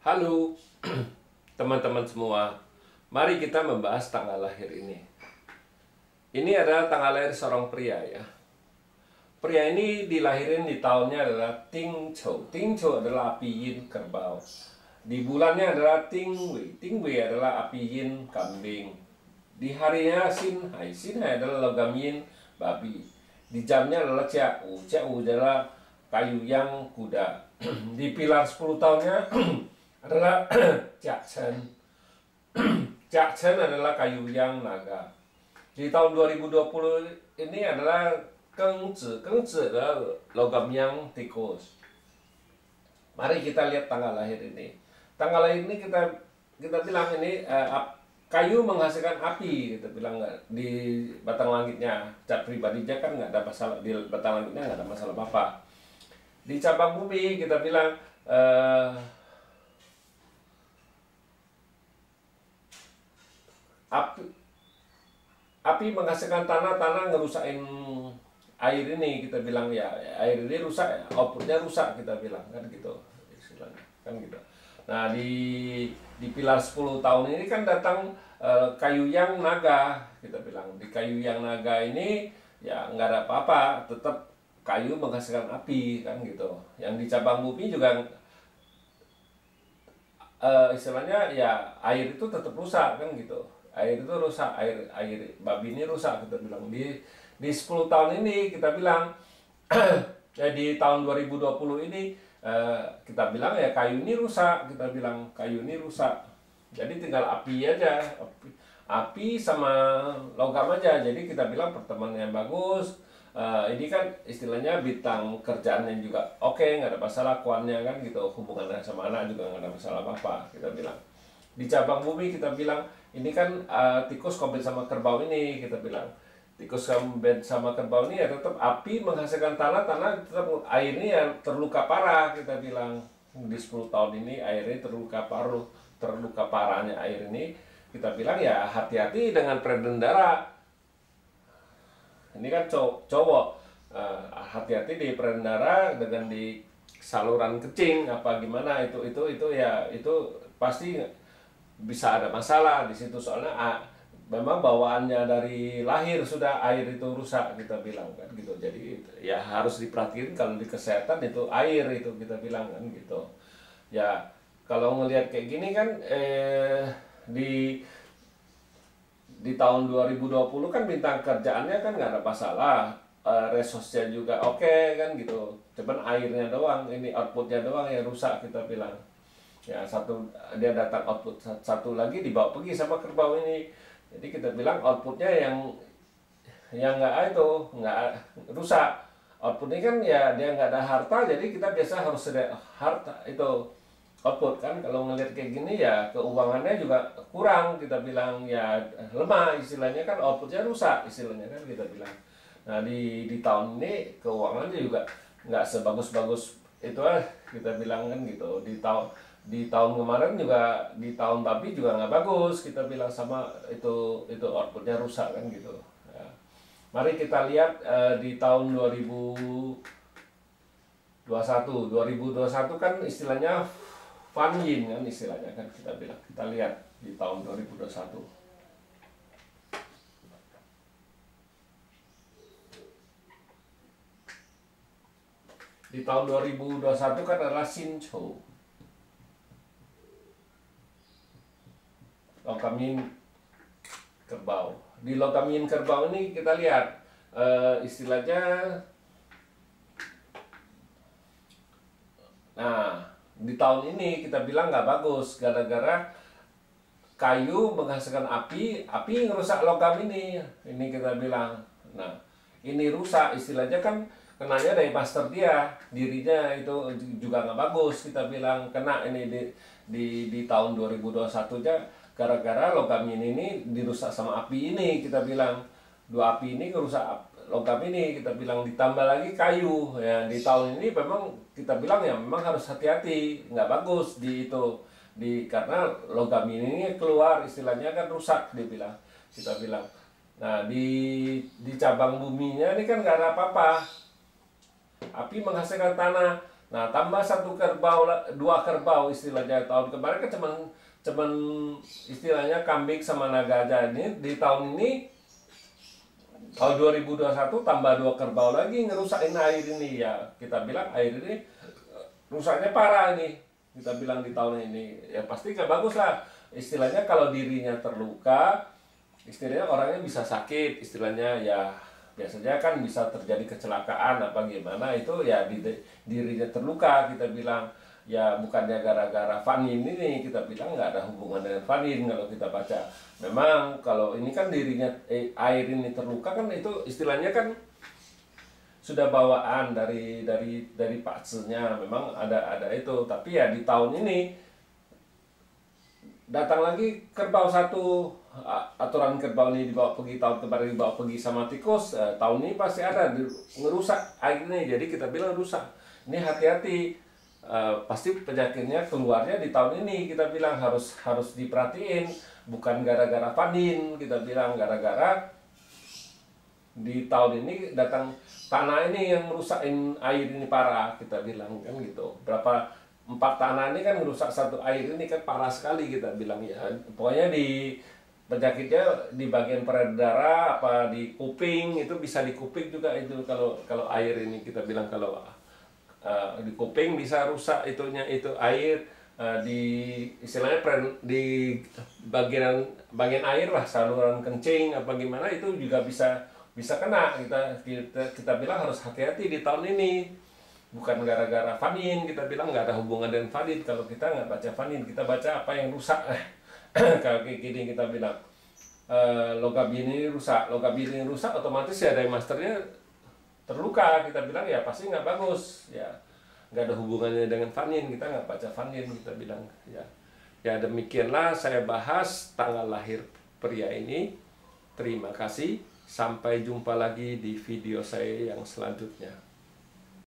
Halo teman-teman semua, mari kita membahas tanggal lahir ini. Ini adalah tanggal lahir seorang pria ya. Pria ini dilahirin di tahunnya adalah Ting Chou. Ting Chou adalah api yin kerbau. Di bulannya adalah Ting Wei. Ting Wei adalah api yin kambing. Di harinya Xin Hai. Xin Hai adalah logam yin babi. Di jamnya adalah Jia Wu. Jia Wu adalah kayu yang kuda. Di pilar 10 tahunnya adalah Jia Chen. Jia Chen adalah kayu yang naga. Di tahun 2020 ini adalah Geng Zi. Geng Zi adalah logam yang tikus. Mari kita lihat tanggal lahir ini. Tanggal lahir ini kita bilang ini kayu menghasilkan api, kita bilang nggak di batang langitnya. Cat pribadinya kan nggak ada masalah, di batang langitnya nggak ada masalah apa. Di cabang bumi kita bilang api menghasilkan tanah ngerusakin air ini, kita bilang ya air ini rusak, outputnya rusak, kita bilang kan gitu istilahnya kan gitu. Nah di pilar 10 tahun ini kan datang kayu yang naga, kita bilang di kayu yang naga ini ya nggak ada apa-apa, tetap kayu menghasilkan api kan gitu. Yang di cabang bumi juga istilahnya ya air itu tetap rusak kan gitu. Air itu rusak, air babi ini rusak, kita bilang di 10 tahun ini kita bilang ya di tahun 2020 ini kita bilang ya kayu ini rusak, kita bilang kayu ini rusak. Jadi tinggal api aja, api sama logam aja. Jadi kita bilang pertemanan yang bagus. Ini kan istilahnya bintang kerjaannya juga oke, nggak ada masalah, kuannya kan gitu, hubungannya sama anak juga nggak ada masalah apa-apa, kita bilang. Di cabang bumi kita bilang ini kan tikus kombin sama kerbau ini, kita bilang tikus kombin sama kerbau ini ya tetap api menghasilkan tanah tetap airnya ya terluka parah, kita bilang di 10 tahun ini airnya terluka parahnya air ini, kita bilang ya hati-hati dengan peredaran. Ini kan cowok hati-hati di peredaran dengan di saluran kencing apa gimana itu ya itu pasti bisa ada masalah di situ, soalnya memang bawaannya dari lahir sudah air itu rusak, kita bilang kan gitu. Jadi ya harus diperhatiin kalau di kesehatan itu air itu, kita bilang kan gitu. Ya kalau ngelihat kayak gini kan di tahun 2020 kan bintang kerjaannya kan nggak ada masalah, resource-nya juga oke kan gitu. Cuman airnya doang, ini outputnya doang yang rusak, kita bilang. Ya satu dia datang output satu lagi dibawa pergi sama kerbau ini. Jadi kita bilang outputnya yang nggak rusak. Outputnya kan ya dia nggak ada harta, jadi kita biasa harus ada harta itu output kan. Kalau ngelihat kayak gini ya keuangannya juga kurang, kita bilang ya lemah istilahnya kan, outputnya rusak istilahnya kan, kita bilang. Nah di tahun ini keuangannya juga nggak sebagus-bagus itu kita bilang kan gitu. Di tahun kemarin juga, di tahun babi juga nggak bagus, kita bilang, sama itu outputnya rusak kan gitu ya. Mari kita lihat di tahun 2021 kan istilahnya Fan Yin kan istilahnya kan, kita bilang. Kita lihat di tahun 2021. Di tahun 2021 kan adalah Xin Chou. Logam yin kerbau. Di logam yin kerbau ini kita lihat istilahnya, nah di tahun ini kita bilang nggak bagus gara-gara kayu menghasilkan api ngerusak logam ini kita bilang. Nah ini rusak istilahnya kan, kenanya dari master dia, dirinya itu juga nggak bagus, kita bilang. Kena ini di tahun 2021 nya gara-gara logam ini dirusak sama api ini, kita bilang. Dua api ini ngerusak logam ini, kita bilang, ditambah lagi kayu ya. Di tahun ini memang kita bilang ya memang harus hati-hati, nggak bagus karena logam ini keluar istilahnya kan rusak, dia bilang, kita bilang. Nah di cabang buminya ini kan nggak ada apa-apa, api menghasilkan tanah Nah, tambah satu kerbau, dua kerbau istilahnya. Tahun kemarin kan cuman istilahnya kambing sama naga aja. Ini di tahun ini tahun 2021 tambah dua kerbau lagi ngerusakin air ini ya. Kita bilang air ini rusaknya parah ini. Kita bilang di tahun ini ya pasti gak bagus lah. Istilahnya kalau dirinya terluka, istilahnya orangnya bisa sakit, istilahnya ya biasanya kan bisa terjadi kecelakaan apa gimana itu ya dirinya terluka, kita bilang ya bukannya gara-gara Vanin ini, kita bilang nggak ada hubungan dengan Vanin kalau kita baca. Memang kalau ini kan dirinya air ini terluka kan itu istilahnya kan sudah bawaan dari paksenya, memang ada itu. Tapi ya di tahun ini datang lagi kerbau satu, aturan kerbau ini dibawa pergi, tahun kemarin dibawa pergi sama tikus, tahun ini pasti ada ngerusak air ini. Jadi kita bilang rusak ini, hati-hati, pasti penyakitnya keluarnya di tahun ini. Kita bilang harus diperhatiin, bukan gara-gara Vanin, kita bilang gara-gara di tahun ini datang tanah ini yang merusakin air ini parah, kita bilang kan gitu. Berapa 4 tanah ini kan merusak satu air ini kan parah sekali, kita bilang ya. Pokoknya di penyakitnya di bagian perdara apa di kuping, itu bisa di kuping juga itu kalau air ini, kita bilang kalau di kuping bisa rusak itunya, itu air di istilahnya di bagian air lah, saluran kencing apa gimana itu juga bisa kena. Kita bilang harus hati-hati di tahun ini. Bukan gara-gara Vanin, kita bilang nggak ada hubungan dengan Vanin. Kalau kita nggak baca Vanin, kita baca apa yang rusak. Kalau kayak gini kita bilang logam ini rusak, otomatis ya dari masternya terluka. Kita bilang ya pasti nggak bagus, ya nggak ada hubungannya dengan Vanin. Kita nggak baca Vanin, kita bilang ya. Ya demikianlah saya bahas tanggal lahir pria ini. Terima kasih, sampai jumpa lagi di video saya yang selanjutnya.